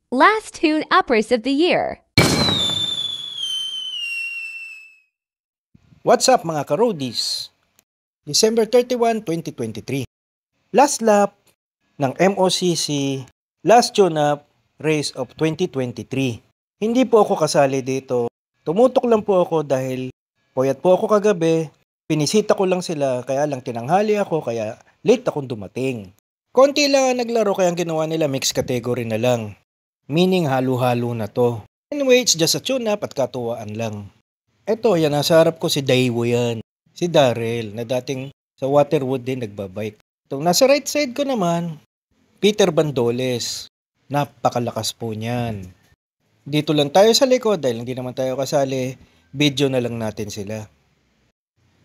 Last tune uppers of the year. What's up mga ka-roadies? December 31, 2023. Last lap ng MOCC Last Tune Up Race of 2023. Hindi po ako kasali dito. Tumutok lang po ako dahil puyat po ako kagabi. Pinisita ko lang sila kaya lang tinanghali ako kaya late akong dumating. Konti lang ang naglaro kaya ang ginawa nila mixed category na lang. Meaning halo-halo na to. Anyway, it's just a tune-up at katuwaan lang. Eto, yan, nasa harap ko si Daiwo yan. Si Daryl, na dating sa Waterwood din nagbabike. Itong nasa right side ko naman, Peter Bandoles. Napakalakas po niyan. Dito lang tayo sa likod dahil hindi naman tayo kasali. Video na lang natin sila.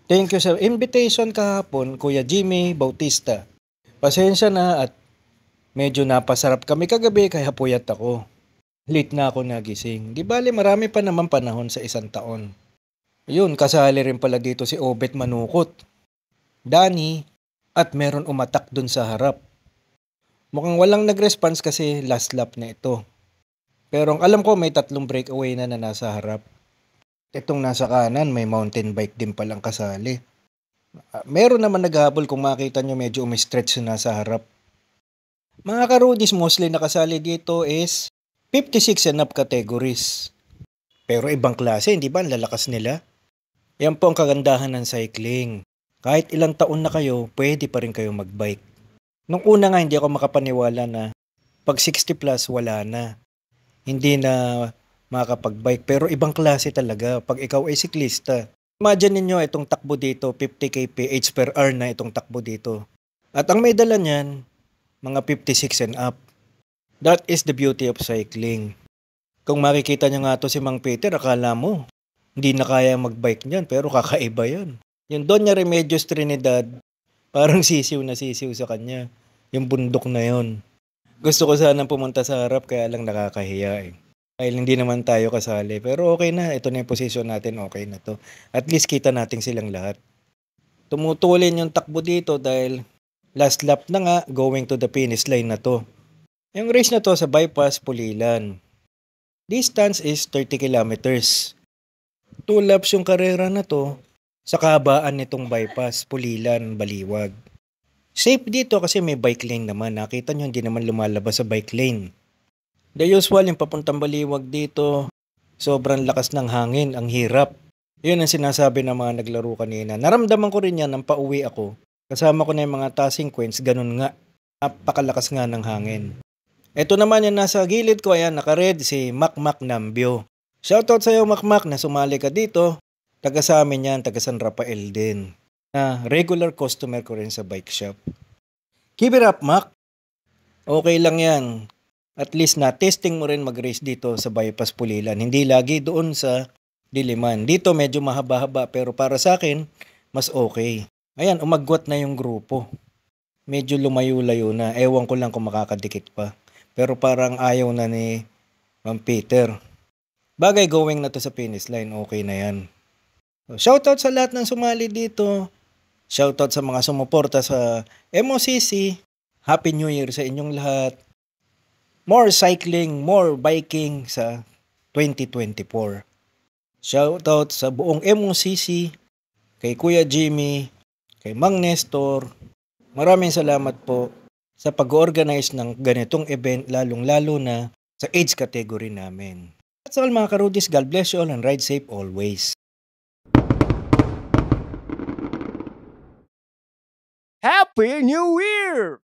Thank you sa invitation kahapon, Kuya Jimmy Bautista. Pasensya na at medyo napasarap kami kagabi kaya puyat ako. Late na ako nagising. Di bale marami pa naman panahon sa isang taon. Yun, kasali rin pala dito si Obet Manukot, Danny, at meron umatak dun sa harap. Mukhang walang nag-response kasi last lap na ito. Pero ang alam ko may 3 breakaway na nasa harap. Itong nasa kanan may mountain bike din palang kasali. Meron naman naghabol kung makita nyo medyo umistretch na nasa harap. Mga ka-roadies, mostly nakasali dito is 56 and up categories. Pero ibang klase, hindi ba? Ang lalakas nila. Yan po ang kagandahan ng cycling. Kahit ilang taon na kayo, pwede pa rin kayo magbike. Nung una nga, hindi ako makapaniwala na pag 60 plus, wala na. Hindi na makapagbike. Pero ibang klase talaga pag ikaw ay siklista. Imagine niyo itong takbo dito, 50 kph per hour na itong takbo dito. At ang may dala niyan, mga 56 and up. That is the beauty of cycling. Kung makikita niyo nga to si Mang Peter, akala mo, hindi na kaya magbike niyan, pero kakaiba yan. Yung Doña Remedios Trinidad, parang sisiw na sisiw sa kanya. Yung bundok na yon. Gusto ko sanang pumunta sa harap, kaya lang nakakahiya eh. Dahil hindi naman tayo kasali. Pero okay na, ito na yung position natin, okay na to. At least kita natin silang lahat. Tumutulin yung takbo dito dahil last lap na nga, going to the finish line na to. Yung race na to sa bypass Pulilan. Distance is 30 kilometers. 2 laps yung karera na to sa kahabaan nitong bypass Pulilan, Baliwag. Safe dito kasi may bike lane naman. Nakita nyo, hindi naman lumalabas sa bike lane. The usual, yung papuntang Baliwag dito, sobrang lakas ng hangin, ang hirap. Yun ang sinasabi ng mga naglaro kanina. Naramdaman ko rin yan nang pauwi ako. Kasama ko na yung mga tossing coins, ganun nga. Napakalakas nga ng hangin. Ito naman yung nasa gilid ko, ayan, naka-red si Macmac Nambio. Shoutout sa'yo Macmac na sumali ka dito. Taga sa amin yan, taga San Rafael din. Na regular customer ko rin sa bike shop. Keep it up, Mac. Okay lang yan. At least na-testing mo rin mag-race dito sa bypass Pulilan. Hindi lagi doon sa Diliman. Dito medyo mahaba-haba pero para sa akin, mas okay. Ayan, umagwat na yung grupo. Medyo lumayo-layo na. Ewan ko lang kung makakadikit pa. Pero parang ayaw na ni Ma'am Peter. Bagay going na to sa finish line. Okay na yan. So, shoutout sa lahat ng sumali dito. Shoutout sa mga sumuporta sa MOCC. Happy New Year sa inyong lahat. More cycling, more biking sa 2024. Shoutout sa buong MOCC, kay Kuya Jimmy, kay Mang Nestor. Maraming salamat po sa pag-organize ng ganitong event, lalong-lalo na sa age category namin. That's all mga ka-roadies. God bless you all and ride safe always. Happy New Year!